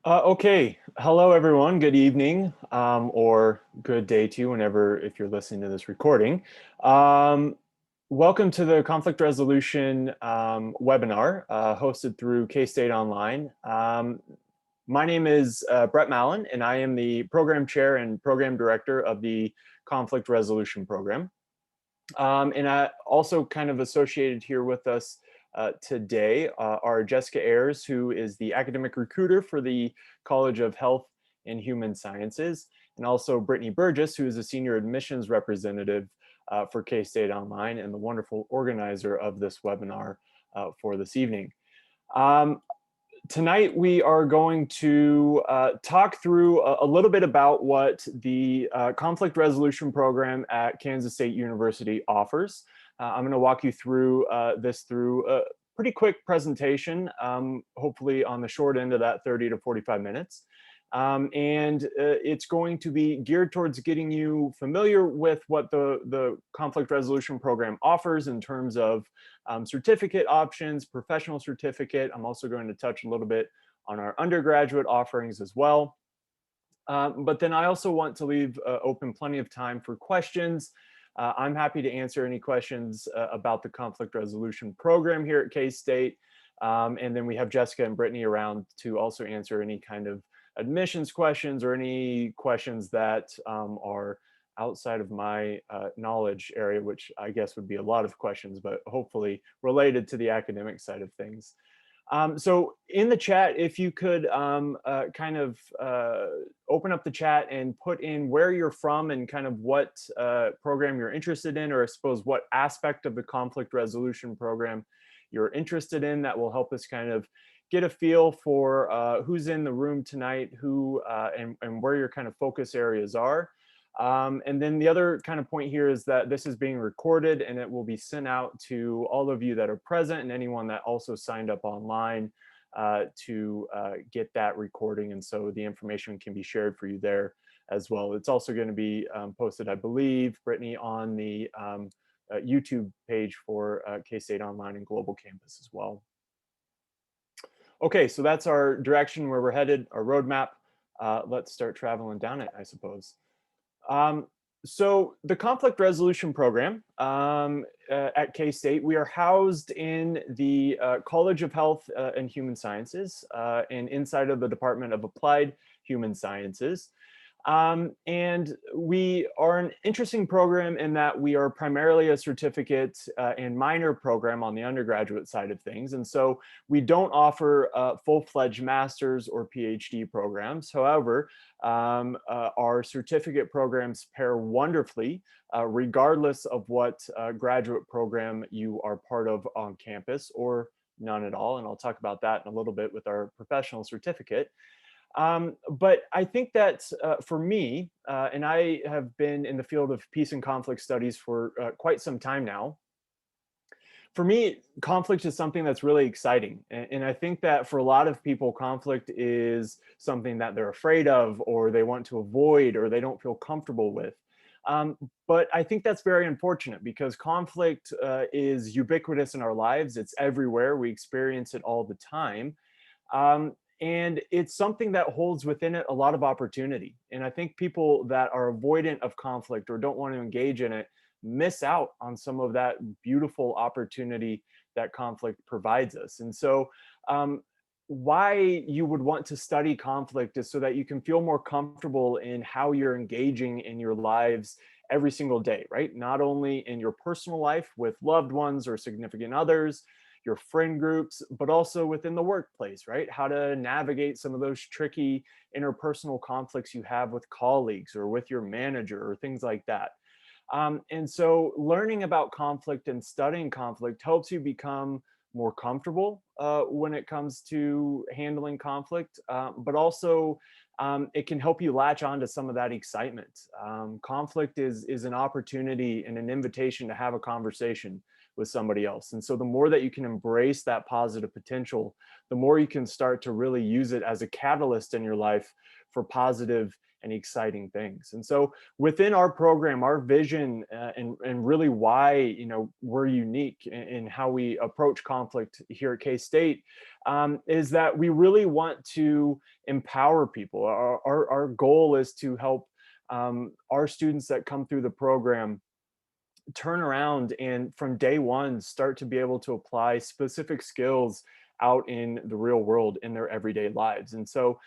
Okay, hello everyone. Good evening, or good day to you whenever if you're listening to this recording. Um, Welcome to the conflict resolution webinar hosted through K-State Online. My name is Brett Mallon, and I am the program chair and program director of the conflict resolution program. And I also kind of associated here with us today are Jessica Ayers, who is the academic recruiter for the College of Health and Human Sciences, and also Brittany Burgess, who is a senior admissions representative for K-State Online and the wonderful organizer of this webinar for this evening. Tonight we are going to talk through a little bit about what the conflict resolution program at Kansas State University offers. I'm going to walk you through this through a pretty quick presentation, hopefully on the short end of that 30 to 45 minutes. And it's going to be geared towards getting you familiar with what the conflict resolution program offers in terms of certificate options, professional certificate. I'm also going to touch a little bit on our undergraduate offerings as well. But then I also want to leave open plenty of time for questions. I'm happy to answer any questions about the conflict resolution program here at K-State. And then we have Jessica and Brittany around to also answer any kind of admissions questions or any questions that are outside of my knowledge area, which I guess would be a lot of questions, but hopefully related to the academic side of things. So in the chat, if you could kind of open up the chat and put in where you're from and kind of what program you're interested in, or I suppose what aspect of the conflict resolution program you're interested in, that will help us kind of get a feel for who's in the room tonight, who and where your kind of focus areas are. And then the other kind of point here is that this is being recorded and it will be sent out to all of you that are present and anyone that also signed up online to get that recording. And so the information can be shared for you there as well. It's also going to be posted, I believe, Brittany, on the YouTube page for K-State Online and Global Campus as well. Okay, so that's our direction where we're headed, our roadmap. Let's start traveling down it, I suppose. So the conflict resolution program at K-State, we are housed in the College of Health and Human Sciences and inside of the Department of Applied Human Sciences. And we are an interesting program in that we are primarily a certificate and minor program on the undergraduate side of things. And so we don't offer full-fledged master's or PhD programs. However, our certificate programs pair wonderfully, regardless of what graduate program you are part of on campus or none at all. And I'll talk about that in a little bit with our professional certificate. But I think that for me, and I have been in the field of peace and conflict studies for quite some time now, for me, conflict is something that's really exciting. And I think that for a lot of people, conflict is something that they're afraid of, or they want to avoid, or they don't feel comfortable with. But I think that's very unfortunate because conflict is ubiquitous in our lives. It's everywhere. We experience it all the time. And it's something that holds within it a lot of opportunity. And I think people that are avoidant of conflict or don't want to engage in it miss out on some of that beautiful opportunity that conflict provides us. And so why you would want to study conflict is so that you can feel more comfortable in how you're engaging in your lives every single day, right? Not only in your personal life with loved ones or significant others, your friend groups, but also within the workplace, right? How to navigate some of those tricky interpersonal conflicts you have with colleagues or with your manager or things like that. And so learning about conflict and studying conflict helps you become more comfortable when it comes to handling conflict, but also it can help you latch on to some of that excitement. Conflict is an opportunity and an invitation to have a conversation with somebody else. And so the more that you can embrace that positive potential, the more you can start to really use it as a catalyst in your life for positive and exciting things. And so within our program, our vision and really why, we're unique in how we approach conflict here at K-State is that we really want to empower people. Our goal is to help our students that come through the program turn around and from day one start to be able to apply specific skills out in the real world in their everyday lives. And so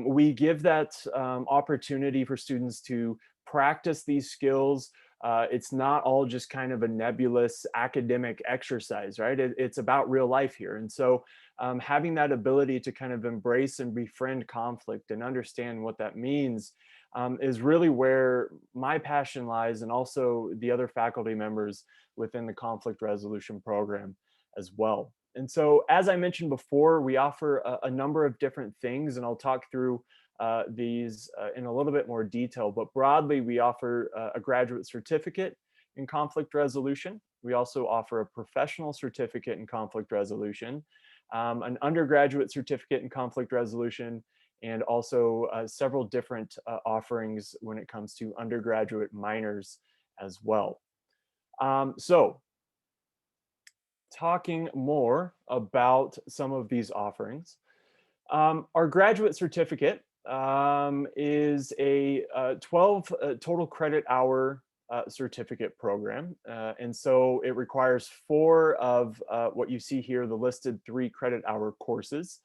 we give that opportunity for students to practice these skills. It's not all just kind of a nebulous academic exercise, right? It's about real life here. And so having that ability to kind of embrace and befriend conflict and understand what that means is really where my passion lies, and also the other faculty members within the conflict resolution program as well. And so, as I mentioned before, we offer a number of different things, and I'll talk through these in a little bit more detail. But broadly, we offer a graduate certificate in conflict resolution. We also offer a professional certificate in conflict resolution, an undergraduate certificate in conflict resolution, and also several different offerings when it comes to undergraduate minors as well. So talking more about some of these offerings, our graduate certificate is a 12 total credit hour certificate program. And so it requires 4 of what you see here, the listed 3 credit hour courses.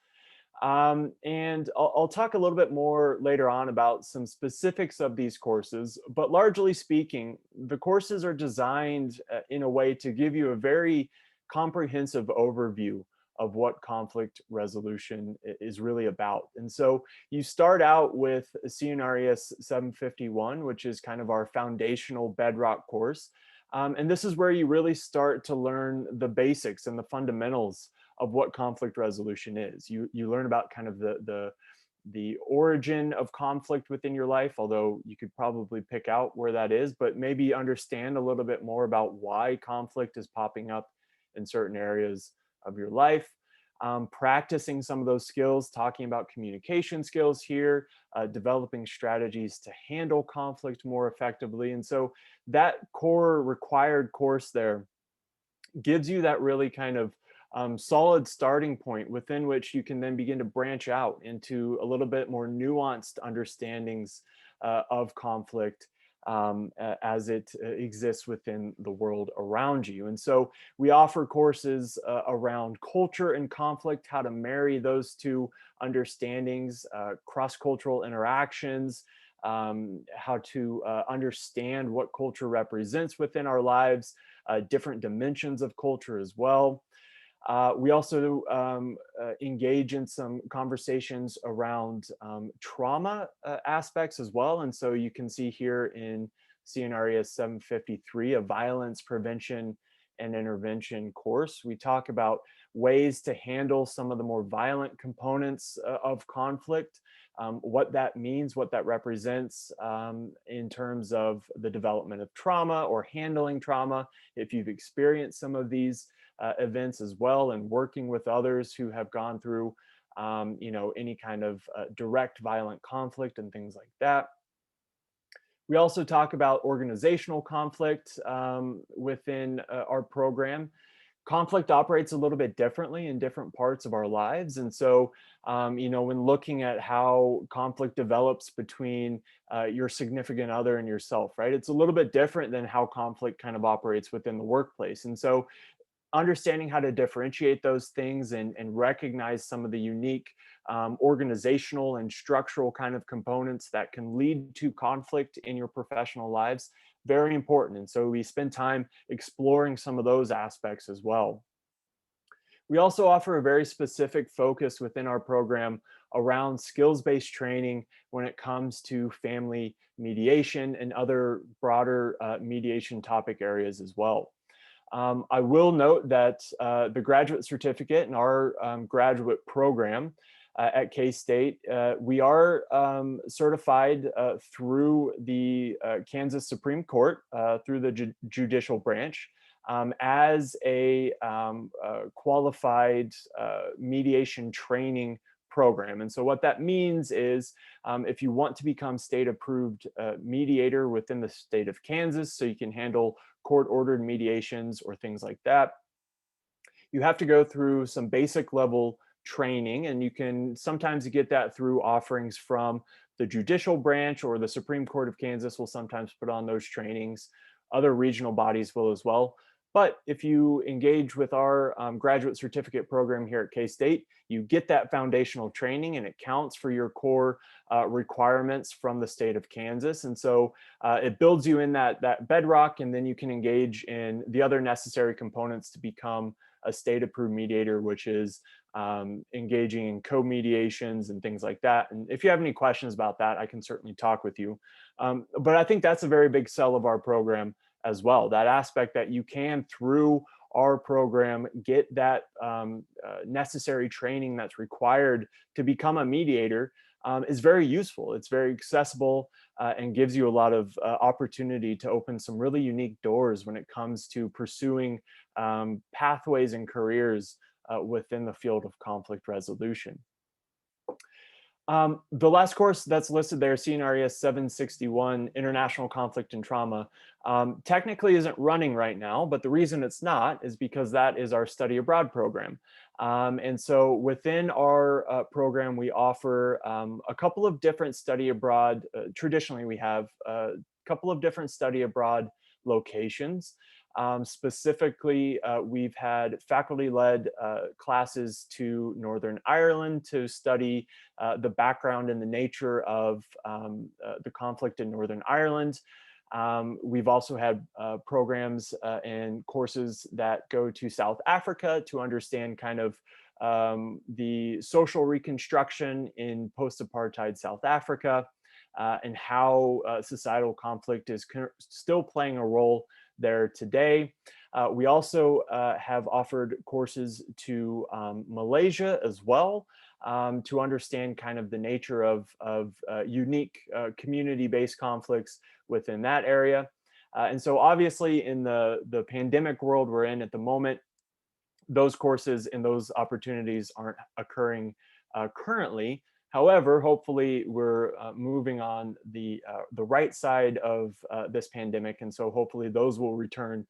And I'll talk a little bit more later on about some specifics of these courses, but largely speaking, the courses are designed in a way to give you a very comprehensive overview of what conflict resolution is really about. And so you start out with CNRES 751, which is kind of our foundational bedrock course. And this is where you really start to learn the basics and the fundamentals of what conflict resolution is. You learn about kind of the origin of conflict within your life, although you could probably pick out where that is, but maybe understand a little bit more about why conflict is popping up in certain areas of your life. Practicing some of those skills, talking about communication skills here, developing strategies to handle conflict more effectively. And so that core required course there gives you that really kind of solid starting point within which you can then begin to branch out into a little bit more nuanced understandings of conflict as it exists within the world around you. And so we offer courses around culture and conflict, how to marry those two understandings, cross-cultural interactions, how to understand what culture represents within our lives, different dimensions of culture as well. We also engage in some conversations around trauma aspects as well. And so you can see here in CNRES 753, a violence prevention and intervention course. We talk about ways to handle some of the more violent components of conflict, what that means, what that represents in terms of the development of trauma or handling trauma, if you've experienced some of these events as well, and working with others who have gone through any kind of direct violent conflict and things like that. We also talk about organizational conflict within our program. Conflict operates a little bit differently in different parts of our lives. And so, when looking at how conflict develops between your significant other and yourself, right, it's a little bit different than how conflict kind of operates within the workplace. And so understanding how to differentiate those things and recognize some of the unique organizational and structural kind of components that can lead to conflict in your professional lives, very important. And so we spend time exploring some of those aspects as well. We also offer a very specific focus within our program around skills-based training when it comes to family mediation and other broader mediation topic areas as well. I will note that the graduate certificate in our graduate program at K-State, we are certified through the Kansas Supreme Court, through the judicial branch, as a qualified mediation training program. And so what that means is if you want to become state approved mediator within the state of Kansas, so you can handle court ordered mediations or things like that, you have to go through some basic level training, and you can sometimes get that through offerings from the judicial branch, or the Supreme Court of Kansas will sometimes put on those trainings. Other regional bodies will as well. But if you engage with our graduate certificate program here at K-State, you get that foundational training, and it counts for your core requirements from the state of Kansas. And so it builds you in that bedrock, and then you can engage in the other necessary components to become a state approved mediator, which is engaging in co-mediations and things like that. And if you have any questions about that, I can certainly talk with you. But I think that's a very big sell of our program as well. That aspect that you can, through our program, get that necessary training that's required to become a mediator is very useful. It's very accessible and gives you a lot of opportunity to open some really unique doors when it comes to pursuing pathways and careers within the field of conflict resolution. The last course that's listed there, CNRES 761, International Conflict and Trauma, technically isn't running right now, but the reason it's not is because that is our study abroad program. And so within our program, we offer a couple of different study abroad. Traditionally, we have a couple of different study abroad locations. Specifically, we've had faculty-led classes to Northern Ireland to study the background and the nature of the conflict in Northern Ireland. We've also had programs and courses that go to South Africa to understand kind of the social reconstruction in post-apartheid South Africa, and how societal conflict is still playing a role there today. We also have offered courses to Malaysia as well, to understand kind of the nature of unique community-based conflicts within that area. And so obviously in the pandemic world we're in at the moment, those courses and those opportunities aren't occurring currently. However, hopefully we're moving on the right side of this pandemic, and so hopefully those will return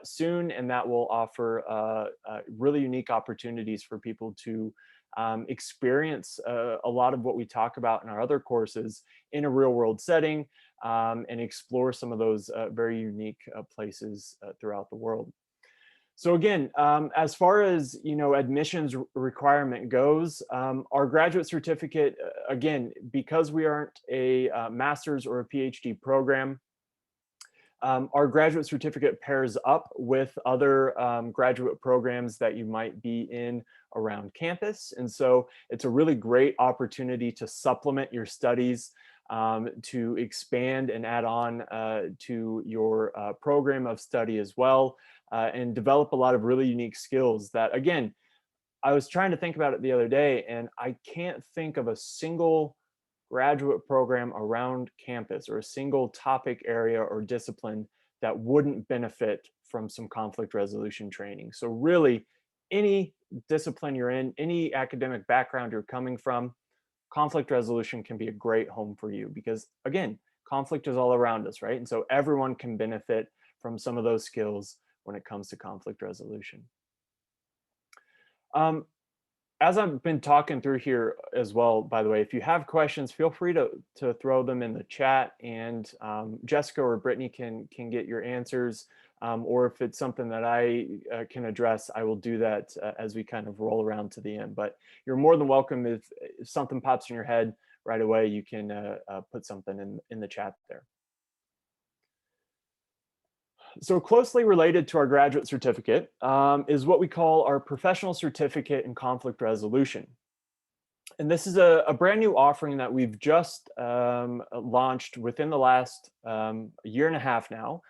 soon, and that will offer really unique opportunities for people to experience a lot of what we talk about in our other courses in a real-world setting, and explore some of those very unique places throughout the world. So again, as far as admissions requirement goes, our graduate certificate, again, because we aren't a master's or a PhD program, our graduate certificate pairs up with other graduate programs that you might be in around campus. And so it's a really great opportunity to supplement your studies, to expand and add on to your program of study as well, and develop a lot of really unique skills that, again, I was trying to think about it the other day, and I can't think of a single graduate program around campus or a single topic area or discipline that wouldn't benefit from some conflict resolution training. So really, any discipline you're in, any academic background you're coming from, conflict resolution can be a great home for you, because again, conflict is all around us, right? And so everyone can benefit from some of those skills when it comes to conflict resolution. As I've been talking through here as well, by the way, if you have questions, feel free to throw them in the chat, and Jessica or Brittany can get your answers. Or if it's something that I can address, I will do that as we kind of roll around to the end. But you're more than welcome. If something pops in your head right away, you can put something in the chat there. So closely related to our graduate certificate is what we call our professional certificate in conflict resolution. And this is a brand new offering that we've just launched within the last year and a half now.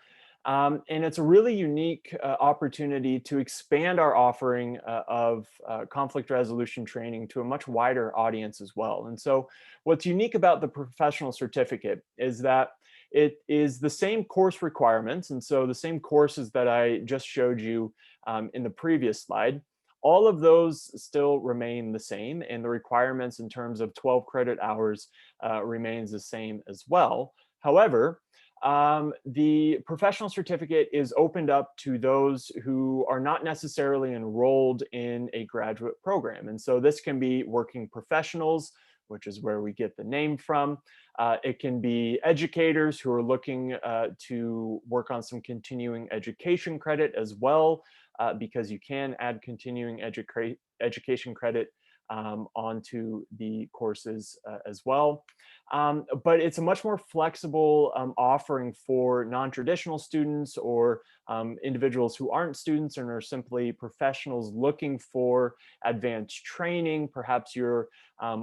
And it's a really unique opportunity to expand our offering of conflict resolution training to a much wider audience as well. And so what's unique about the professional certificate is that it is the same course requirements. And so the same courses that I just showed you in the previous slide all of those still remain the same, and the requirements in terms of 12 credit hours remains the same as well. However, the professional certificate is opened up to those who are not necessarily enrolled in a graduate program. And so this can be working professionals, which is where we get the name from. It can be educators who are looking to work on some continuing education credit as well, because you can add continuing education credit onto the courses as well. But it's a much more flexible offering for non-traditional students or individuals who aren't students and are simply professionals looking for advanced training. Perhaps you're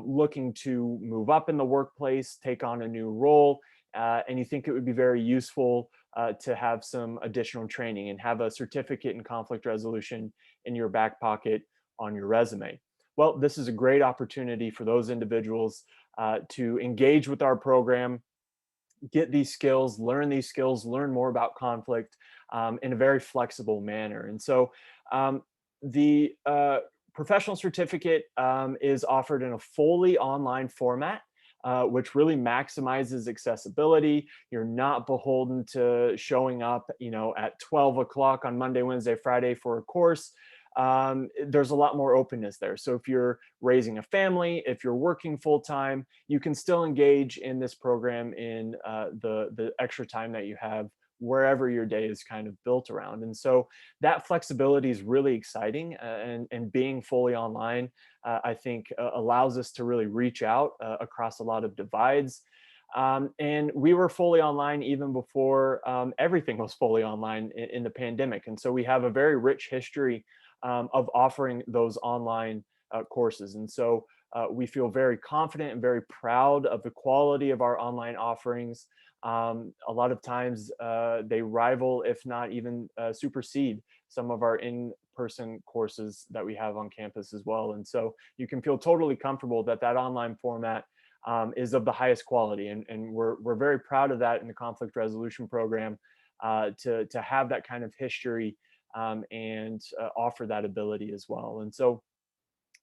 looking to move up in the workplace, take on a new role, and you think it would be very useful to have some additional training and have a certificate in conflict resolution in your back pocket on your resume. Well, this is a great opportunity for those individuals to engage with our program, get these skills, learn more about conflict in a very flexible manner. And so the professional certificate is offered in a fully online format. Which really maximizes accessibility. You're not beholden to showing up, at 12 o'clock on Monday, Wednesday, Friday for a course. There's a lot more openness there. So if you're raising a family, if you're working full time, you can still engage in this program in the extra time that you have wherever your day is kind of built around. And so that flexibility is really exciting, and being fully online, I think allows us to really reach out across a lot of divides. And we were fully online even before everything was fully online in the pandemic. And so we have a very rich history of offering those online courses. And so we feel very confident and very proud of the quality of our online offerings. A lot of times they rival, if not even supersede, some of our in-person courses that we have on campus as well. And so you can feel totally comfortable that that online format is of the highest quality. And we're very proud of that in the conflict resolution program, to have that kind of history and offer that ability as well. And so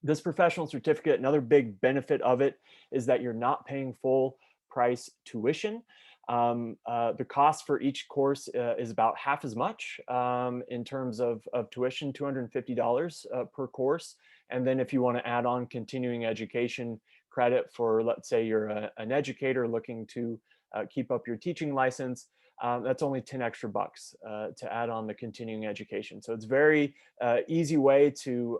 this professional certificate, another big benefit of it is that you're not paying full price tuition. The cost for each course is about half as much in terms of tuition, $250 per course. And then if you want to add on continuing education credit for, let's say you're an educator looking to keep up your teaching license, that's only 10 extra bucks to add on the continuing education. So it's very easy way to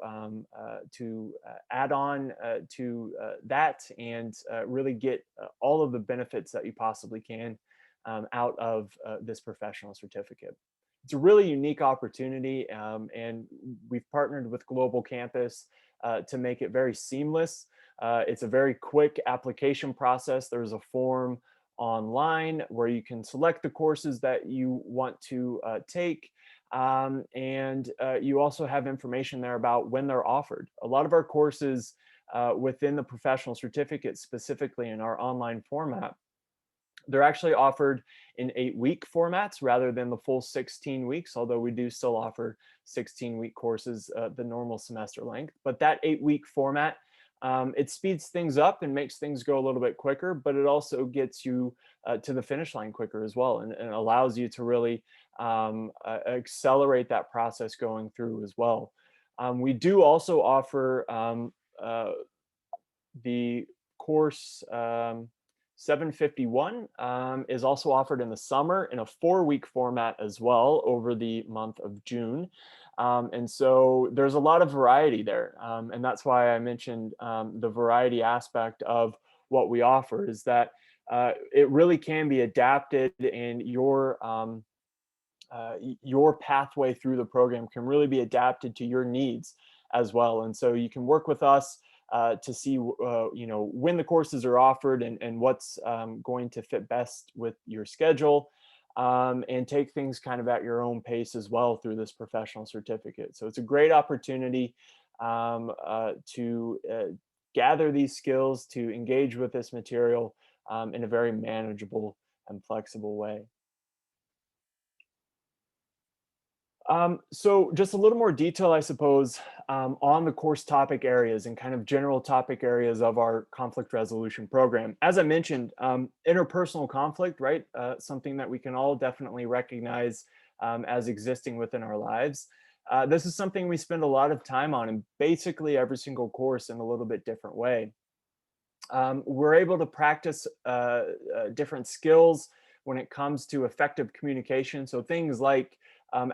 add on to that and really get all of the benefits that you possibly can out of this professional certificate. It's a really unique opportunity, and we've partnered with Global Campus to make it very seamless. It's a very quick application process. There's a form online where you can select the courses that you want to take. And you also have information there about when they're offered. A lot of our courses within the professional certificate, specifically in our online format, they're actually offered in 8-week formats rather than the full 16 weeks, although we do still offer 16-week courses, the normal semester length. But that 8-week format, it speeds things up and makes things go a little bit quicker, but it also gets you to the finish line quicker as well, and allows you to really accelerate that process going through as well. We do also offer the course 751 is also offered in the summer in a 4-week format as well over the month of June. And so there's a lot of variety there. And that's why I mentioned the variety aspect of what we offer, is that it really can be adapted, and your pathway through the program can really be adapted to your needs as well. And so you can work with us to see when the courses are offered and what's going to fit best with your schedule, and take things kind of at your own pace as well through this professional certificate. So it's a great opportunity to gather these skills, to engage with this material in a very manageable and flexible way. So just a little more detail, I suppose, on the course topic areas and kind of general topic areas of our conflict resolution program. As I mentioned, interpersonal conflict, right? Something that we can all definitely recognize as existing within our lives. This is something we spend a lot of time on in basically every single course in a little bit different way. We're able to practice different skills when it comes to effective communication. So things like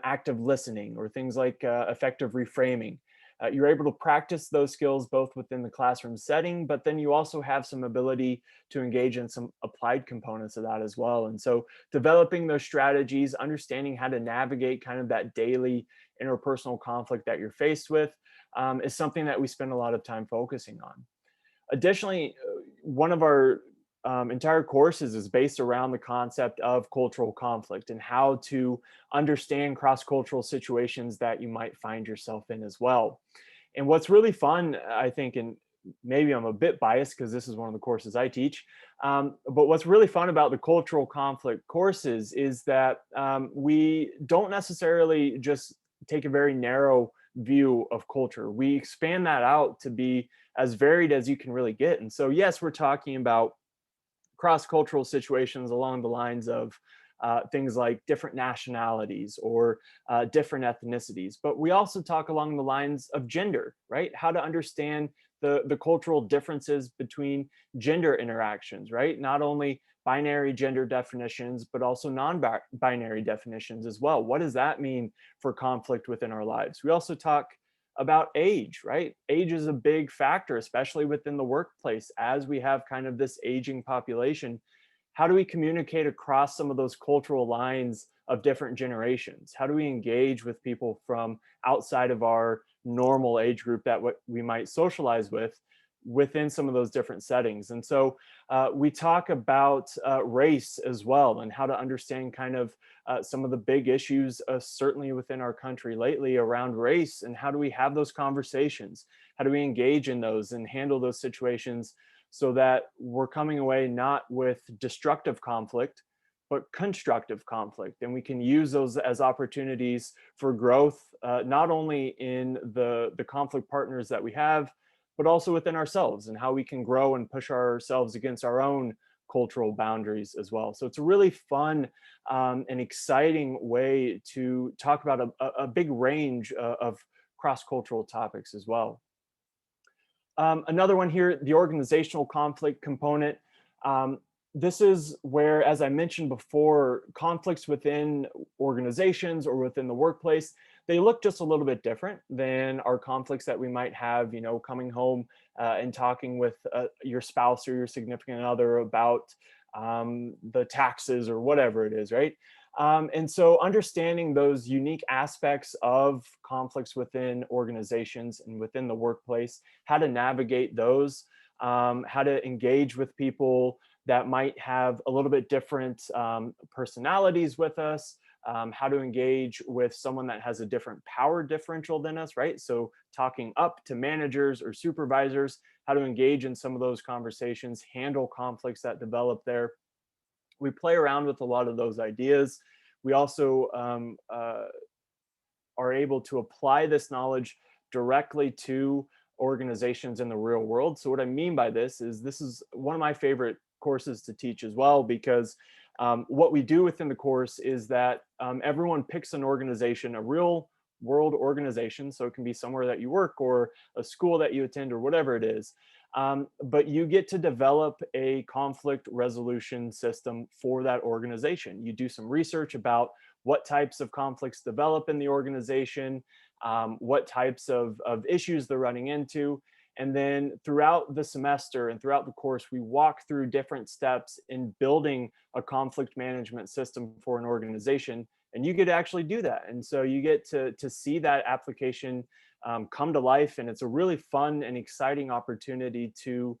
active listening or things like effective reframing. You're able to practice those skills both within the classroom setting, but then you also have some ability to engage in some applied components of that as well. And so developing those strategies, understanding how to navigate kind of that daily interpersonal conflict that you're faced with is something that we spend a lot of time focusing on. Additionally, one of our entire courses is based around the concept of cultural conflict and how to understand cross-cultural situations that you might find yourself in as well. And what's really fun, I think, and maybe I'm a bit biased because this is one of the courses I teach, but what's really fun about the cultural conflict courses is that we don't necessarily just take a very narrow view of culture. We expand that out to be as varied as you can really get. And so, yes, we're talking about cross-cultural situations along the lines of things like different nationalities or different ethnicities. But we also talk along the lines of gender, right? How to understand the cultural differences between gender interactions, right? Not only binary gender definitions, but also non-binary definitions as well. What does that mean for conflict within our lives? We also talk about age, right? Age is a big factor, especially within the workplace, as we have kind of this aging population. How do we communicate across some of those cultural lines of different generations? How do we engage with people from outside of our normal age group that what we might socialize with within some of those different settings? And so we talk about race as well and how to understand kind of some of the big issues, certainly within our country lately around race, and how do we have those conversations? How do we engage in those and handle those situations so that we're coming away not with destructive conflict, but constructive conflict. And we can use those as opportunities for growth, not only in the conflict partners that we have, but also within ourselves and how we can grow and push ourselves against our own cultural boundaries as well. So it's a really fun and exciting way to talk about a big range of cross-cultural topics as well. Another one here, the organizational conflict component. This is where, as I mentioned before, conflicts within organizations or within the workplace, they look just a little bit different than our conflicts that we might have, coming home and talking with your spouse or your significant other about the taxes or whatever it is, right? And so understanding those unique aspects of conflicts within organizations and within the workplace, how to navigate those, how to engage with people that might have a little bit different personalities with us, how to engage with someone that has a different power differential than us, right? So talking up to managers or supervisors, how to engage in some of those conversations, handle conflicts that develop there. We play around with a lot of those ideas. We also are able to apply this knowledge directly to organizations in the real world. So what I mean by this is one of my favorite courses to teach as well, because what we do within the course is that everyone picks an organization, a real world organization. So it can be somewhere that you work or a school that you attend or whatever it is. But you get to develop a conflict resolution system for that organization. You do some research about what types of conflicts develop in the organization, what types of issues they're running into. And then throughout the semester and throughout the course, we walk through different steps in building a conflict management system for an organization. And you get to actually do that. And so you get to see that application come to life. And it's a really fun and exciting opportunity to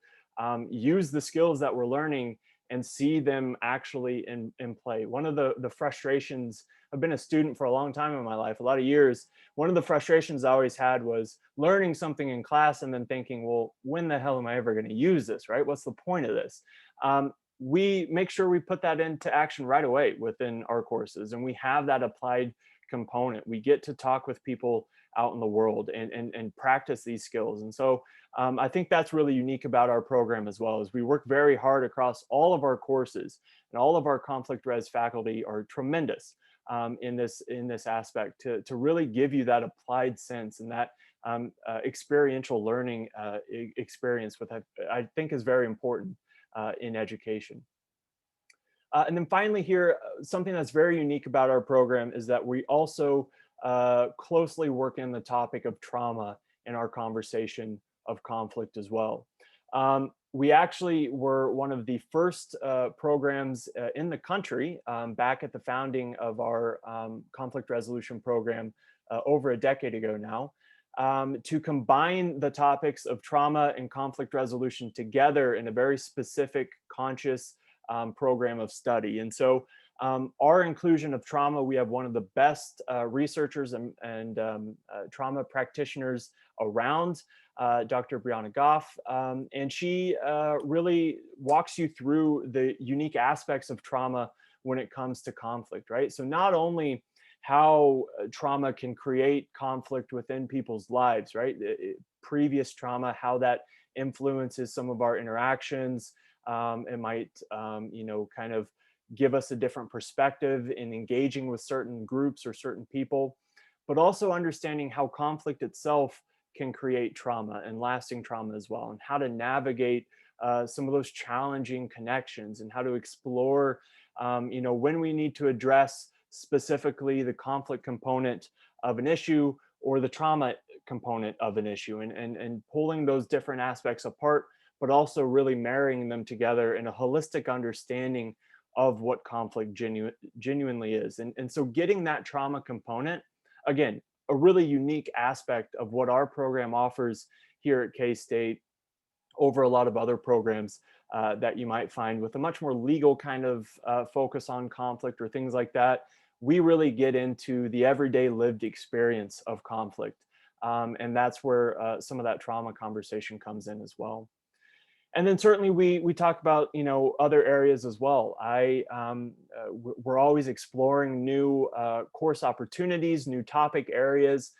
use the skills that we're learning and see them actually in play. One of the frustrations, I've been a student for a long time in my life, a lot of years. One of the frustrations I always had was learning something in class and then thinking, well, when the hell am I ever going to use this, right? What's the point of this? We make sure we put that into action right away within our courses, and we have that applied component. We get to talk with people out in the world and practice these skills. And so I think that's really unique about our program as well, is we work very hard across all of our courses, and all of our conflict res faculty are tremendous in this aspect to really give you that applied sense and that experiential learning experience, with I think is very important in education. And then finally here, something that's very unique about our program is that we also closely work in the topic of trauma in our conversation of conflict as well. We actually were one of the first programs in the country back at the founding of our conflict resolution program over a decade ago now, to combine the topics of trauma and conflict resolution together in a very specific, conscious program of study. And so our inclusion of trauma, we have one of the best researchers and trauma practitioners around, Dr. Brianna Goff, and she really walks you through the unique aspects of trauma when it comes to conflict, right? So not only how trauma can create conflict within people's lives, right? Previous trauma, how that influences some of our interactions. It might, kind of give us a different perspective in engaging with certain groups or certain people, but also understanding how conflict itself can create trauma and lasting trauma as well, and how to navigate some of those challenging connections, and how to explore, when we need to address specifically the conflict component of an issue or the trauma component of an issue, and pulling those different aspects apart, but also really marrying them together in a holistic understanding of what conflict genuinely is. And so getting that trauma component, again, a really unique aspect of what our program offers here at K-State over a lot of other programs that you might find with a much more legal kind of focus on conflict or things like that. We really get into the everyday lived experience of conflict. And that's where some of that trauma conversation comes in as well. And then certainly we talk about, other areas as well. We're always exploring new course opportunities, new topic areas.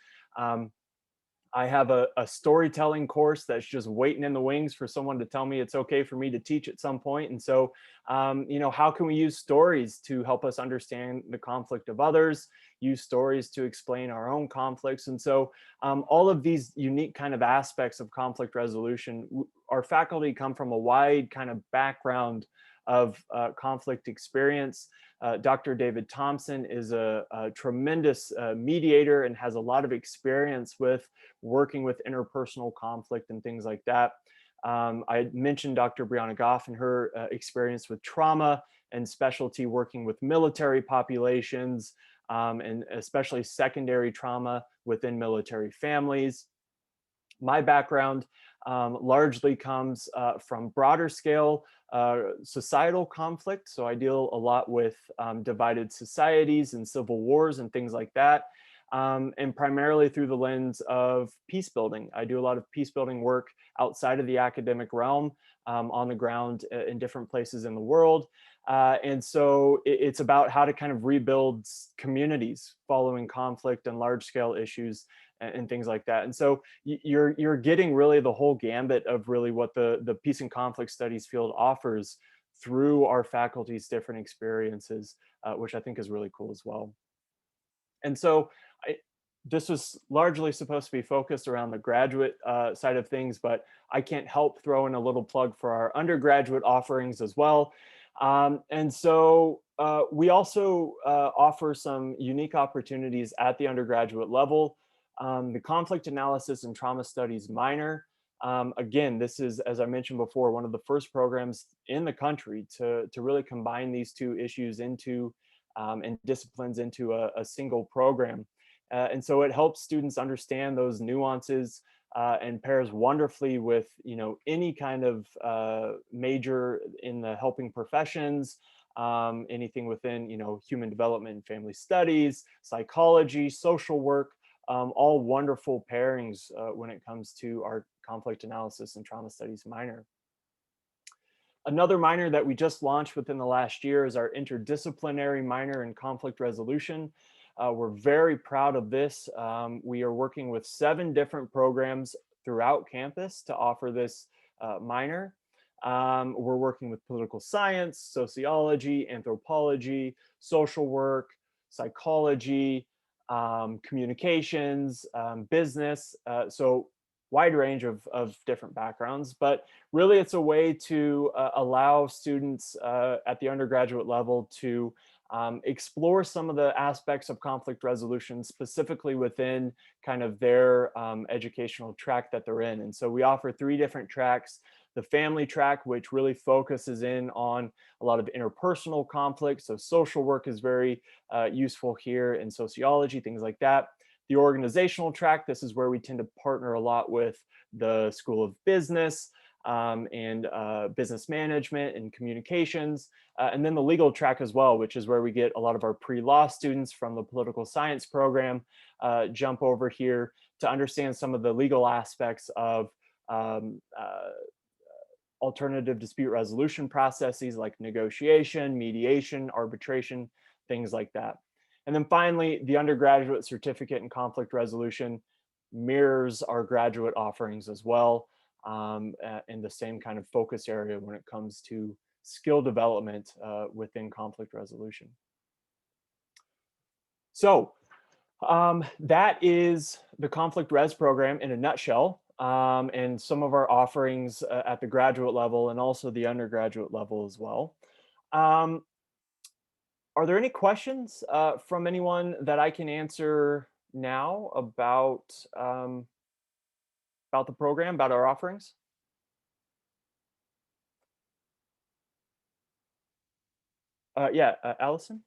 I have a storytelling course that's just waiting in the wings for someone to tell me it's okay for me to teach at some point. And so, how can we use stories to help us understand the conflict of others, use stories to explain our own conflicts? And so all of these unique kind of aspects of conflict resolution, our faculty come from a wide kind of background of conflict experience. Dr. David Thompson is a tremendous mediator and has a lot of experience with working with interpersonal conflict and things like that. I mentioned Dr. Brianna Goff and her experience with trauma and specialty working with military populations, and especially secondary trauma within military families. My background largely comes from broader scale societal conflict. So I deal a lot with divided societies and civil wars and things like that. And primarily through the lens of peace building. I do a lot of peace building work outside of the academic realm, on the ground in different places in the world. And so it's about how to kind of rebuild communities following conflict and large scale issues and things like that. And so you're getting really the whole gambit of really what the peace and conflict studies field offers through our faculty's different experiences, which I think is really cool as well. And so this was largely supposed to be focused around the graduate side of things, but I can't help throw in a little plug for our undergraduate offerings as well. And so we also offer some unique opportunities at the undergraduate level. The conflict analysis and trauma studies minor. Again, this is, as I mentioned before, one of the first programs in the country to really combine these two issues into and disciplines into a single program. And so it helps students understand those nuances and pairs wonderfully with, any kind of major in the helping professions, anything within, human development and family studies, psychology, social work, all wonderful pairings when it comes to our conflict analysis and trauma studies minor. Another minor that we just launched within the last year is our interdisciplinary minor in conflict resolution. We're very proud of this. We are working with 7 different programs throughout campus to offer this minor. We're working with political science, sociology, anthropology, social work, psychology, communications, business. So wide range of different backgrounds, but really it's a way to allow students at the undergraduate level to explore some of the aspects of conflict resolution specifically within kind of their educational track that they're in. And so we offer 3 different tracks. The family track, which really focuses in on a lot of interpersonal conflict. So social work is very useful here, in sociology, things like that. The organizational track, this is where we tend to partner a lot with the School of Business and business management and communications. And then the legal track as well, which is where we get a lot of our pre-law students from the political science program jump over here to understand some of the legal aspects of alternative dispute resolution processes like negotiation, mediation, arbitration, things like that. And then finally, the undergraduate certificate in conflict resolution mirrors our graduate offerings as well, in the same kind of focus area when it comes to skill development within conflict resolution. So that is the conflict res program in a nutshell, and some of our offerings at the graduate level and also the undergraduate level as well. Are there any questions from anyone that I can answer now about the program, about our offerings? Yeah, Allison?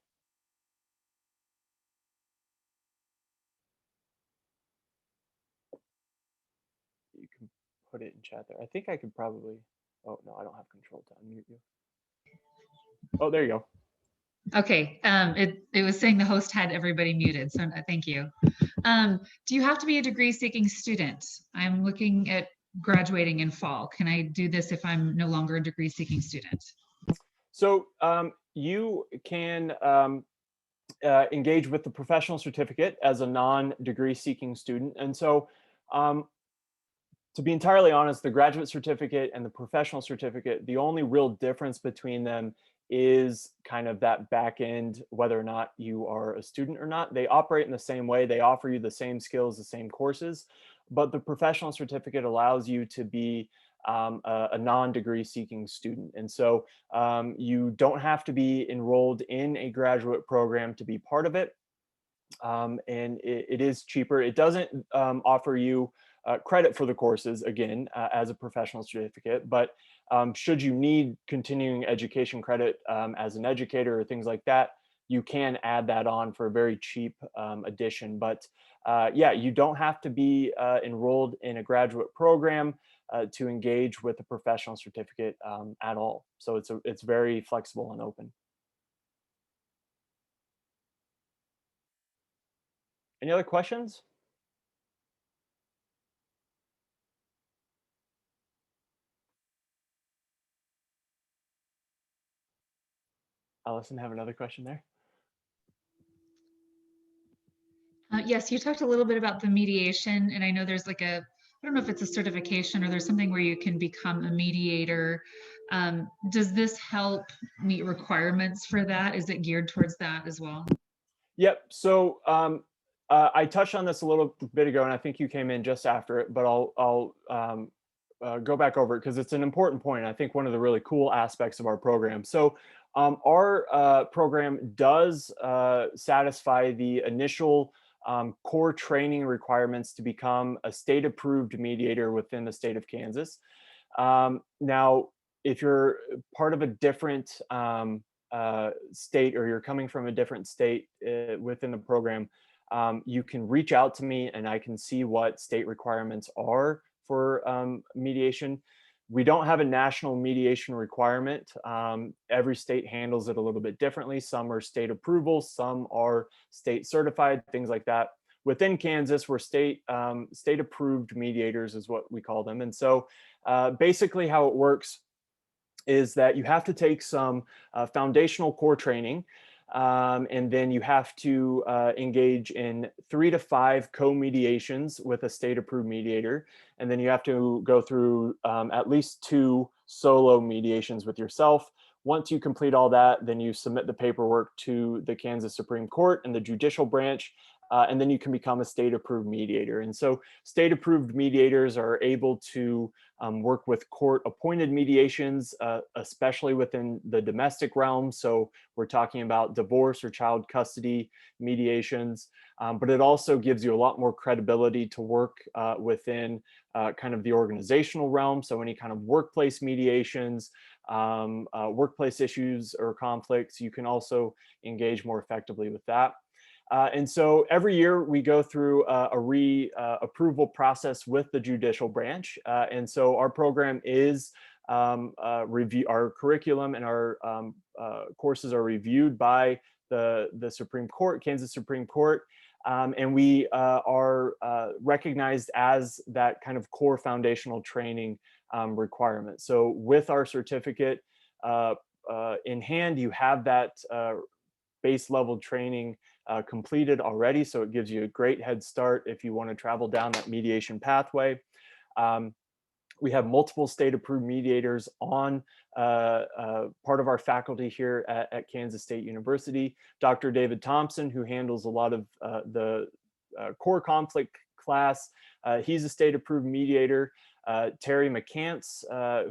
You can put it in chat there. I think I could probably, oh no, I don't have control to unmute you. Oh, there you go. Okay, it was saying the host had everybody muted, so thank you. Do you have to be a degree-seeking student? I'm looking at graduating in fall. Can I do this if I'm no longer a degree-seeking student? So you can engage with the professional certificate as a non-degree seeking student. And so to be entirely honest, the graduate certificate and the professional certificate, the only real difference between them is kind of that back end, whether or not you are a student or not. They operate in the same way. They offer you the same skills, the same courses, but the professional certificate allows you to be a non-degree seeking student. And so you don't have to be enrolled in a graduate program to be part of it. And it is cheaper. It doesn't offer you credit for the courses, again, as a professional certificate, but should you need continuing education credit as an educator or things like that, you can add that on for a very cheap addition. But yeah, you don't have to be enrolled in a graduate program to engage with a professional certificate at all. So it's very flexible and open. Any other questions? Allison, have another question there? Yes, you talked a little bit about the mediation, and I know there's like I don't know if it's a certification or there's something where you can become a mediator. Does this help meet requirements for that? Is it geared towards that as well? Yep. So I touched on this a little bit ago, and I think you came in just after it, but I'll go back over it because it's an important point. I think one of the really cool aspects of our program. So our program does satisfy the initial core training requirements to become a state-approved mediator within the state of Kansas. Now, if you're part of a different state or you're coming from a different state within the program, you can reach out to me and I can see what state requirements are for mediation. We don't have a national mediation requirement. Every state handles it a little bit differently. Some are state approval, some are state certified, things like that. Within Kansas, we're state approved mediators is what we call them. And so basically how it works is that you have to take some foundational core training. And then you have to engage in 3 to 5 co-mediations with a state-approved mediator. And then you have to go through at least 2 solo mediations with yourself. Once you complete all that, then you submit the paperwork to the Kansas Supreme Court and the judicial branch, and then you can become a state-approved mediator. And so state-approved mediators are able to work with court-appointed mediations, especially within the domestic realm. So we're talking about divorce or child custody mediations, but it also gives you a lot more credibility to work within kind of the organizational realm. So any kind of workplace mediations, workplace issues or conflicts, you can also engage more effectively with that. And so every year we go through a re-approval process with the judicial branch. And so our program is our curriculum and our courses are reviewed by the Supreme Court, Kansas Supreme Court. And we are recognized as that kind of core foundational training requirement. So with our certificate in hand, you have that base level training completed already. So it gives you a great head start if you want to travel down that mediation pathway. We have multiple state approved mediators on part of our faculty here at Kansas State University. Dr. David Thompson, who handles a lot of the core conflict class, he's a state approved mediator. Terry McCants,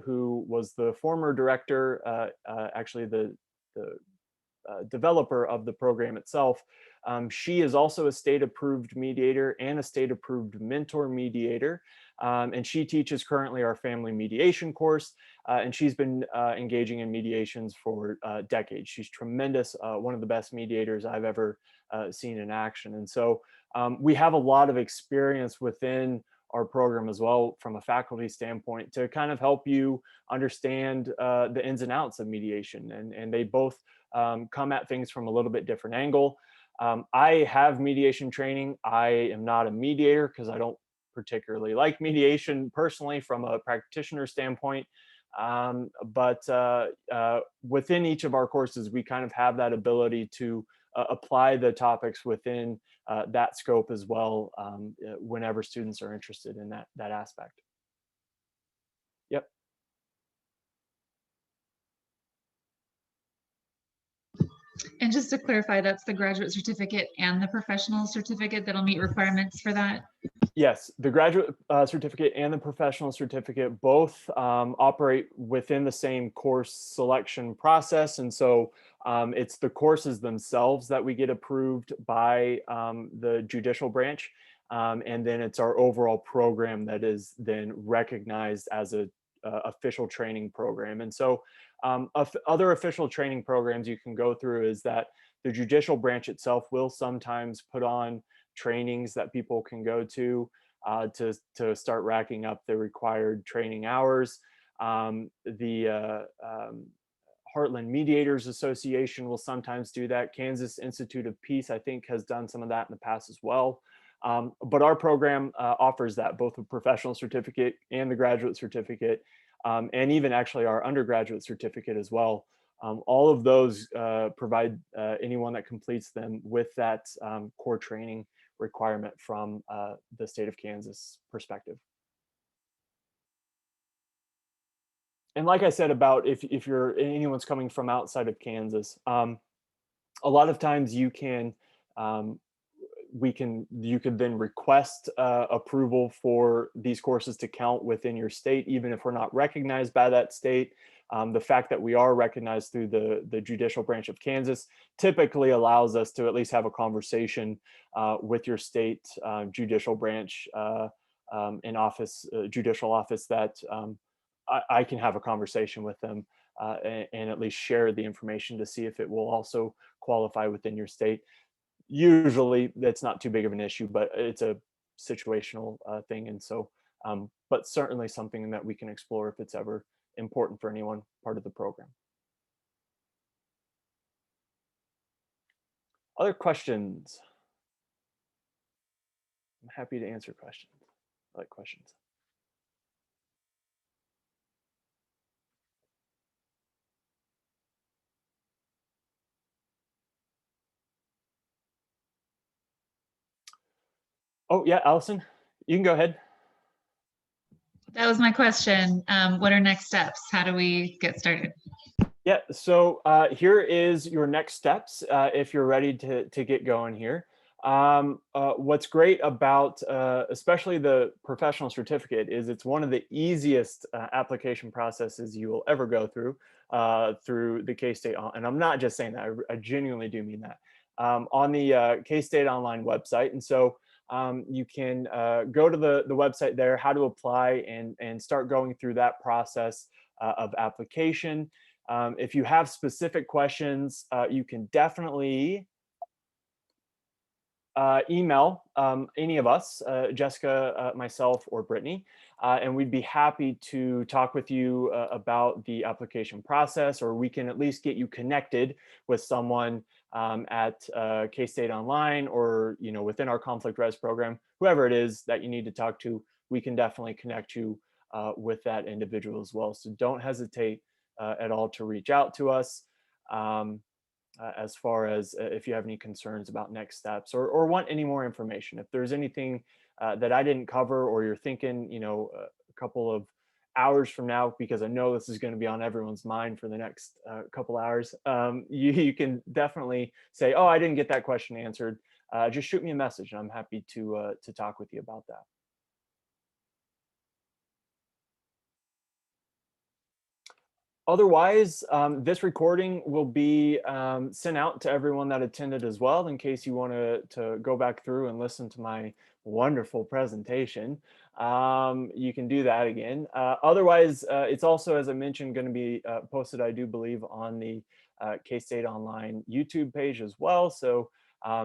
who was the former director, actually the developer of the program itself. She is also a state approved mediator and a state approved mentor mediator. And she teaches currently our family mediation course. And she's been engaging in mediations for decades. She's tremendous, one of the best mediators I've ever seen in action. And so we have a lot of experience within our program as well from a faculty standpoint to kind of help you understand the ins and outs of mediation. And they both come at things from a little bit different angle. I have mediation training. I am not a mediator because I don't particularly like mediation personally from a practitioner standpoint. But within each of our courses, we kind of have that ability to apply the topics within that scope as well whenever students are interested in that aspect. Yep. And just to clarify, that's the graduate certificate and the professional certificate that'll meet requirements for that? Yes, the graduate certificate and the professional certificate both operate within the same course selection process. And so it's the courses themselves that we get approved by the judicial branch. And then it's our overall program that is then recognized as a official training program. And so other official training programs you can go through is that the judicial branch itself will sometimes put on trainings that people can go to start racking up the required training hours. The Heartland Mediators Association will sometimes do that. Kansas Institute of Peace, I think, has done some of that in the past as well. But our program offers that, both a professional certificate and the graduate certificate, and even actually our undergraduate certificate as well. All of those provide anyone that completes them with that core training requirement from the state of Kansas perspective. And like I said about if anyone's coming from outside of Kansas, a lot of times you can you could then request approval for these courses to count within your state, even if we're not recognized by that state. The fact that we are recognized through the judicial branch of Kansas typically allows us to at least have a conversation with your state judicial branch in office, judicial office, that I can have a conversation with them and at least share the information to see if it will also qualify within your state. Usually that's not too big of an issue, but it's a situational thing. And so, but certainly something that we can explore if it's ever important for anyone part of the program. Other questions? I'm happy to answer questions. I like questions. Oh yeah, Allison, you can go ahead. That was my question. What are next steps? How do we get started? Yeah, so here is your next steps if you're ready to get going here. What's great about especially the professional certificate is it's one of the easiest application processes you will ever go through the K-State, and I'm not just saying that, I genuinely do mean that, on the K-State Online website. And so you can go to the website there, how to apply, and start going through that process of application. If you have specific questions, you can definitely email any of us, Jessica, myself, or Brittany, and we'd be happy to talk with you about the application process, or we can at least get you connected with someone at K-State Online, or within our conflict res program, whoever it is that you need to talk to. We can definitely connect you with that individual as well. So don't hesitate at all to reach out to us. As far as if you have any concerns about next steps, or want any more information. If there's anything that I didn't cover, or you're thinking, a couple of hours from now, because I know this is going to be on everyone's mind for the next couple hours, you can definitely say, oh, I didn't get that question answered. Just shoot me a message and I'm happy to talk with you about that. Otherwise, this recording will be sent out to everyone that attended as well, in case you want to go back through and listen to my wonderful presentation. You can do that again. Otherwise, it's also, as I mentioned, going to be posted, I do believe, on the K-State Online YouTube page as well. So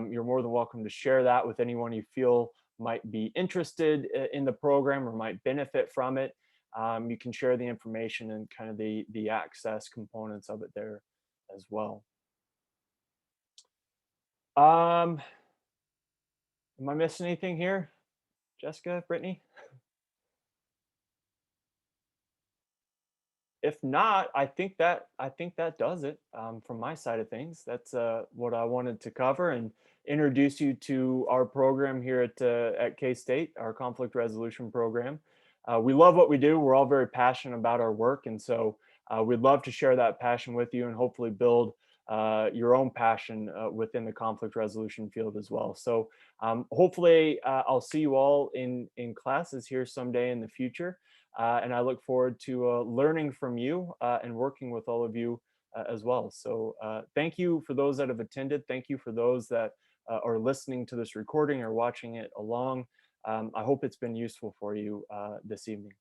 you're more than welcome to share that with anyone you feel might be interested in the program or might benefit from it. You can share the information and kind of the access components of it there as well. Am I missing anything here, Jessica, Brittany? If not, I think that does it from my side of things. That's what I wanted to cover and introduce you to our program here at K-State, our conflict resolution program. We love what we do. We're all very passionate about our work, and so we'd love to share that passion with you and hopefully build your own passion within the conflict resolution field as well. So hopefully I'll see you all in classes here someday in the future. And I look forward to learning from you and working with all of you as well. So thank you for those that have attended. Thank you for those that are listening to this recording or watching it along. I hope it's been useful for you this evening.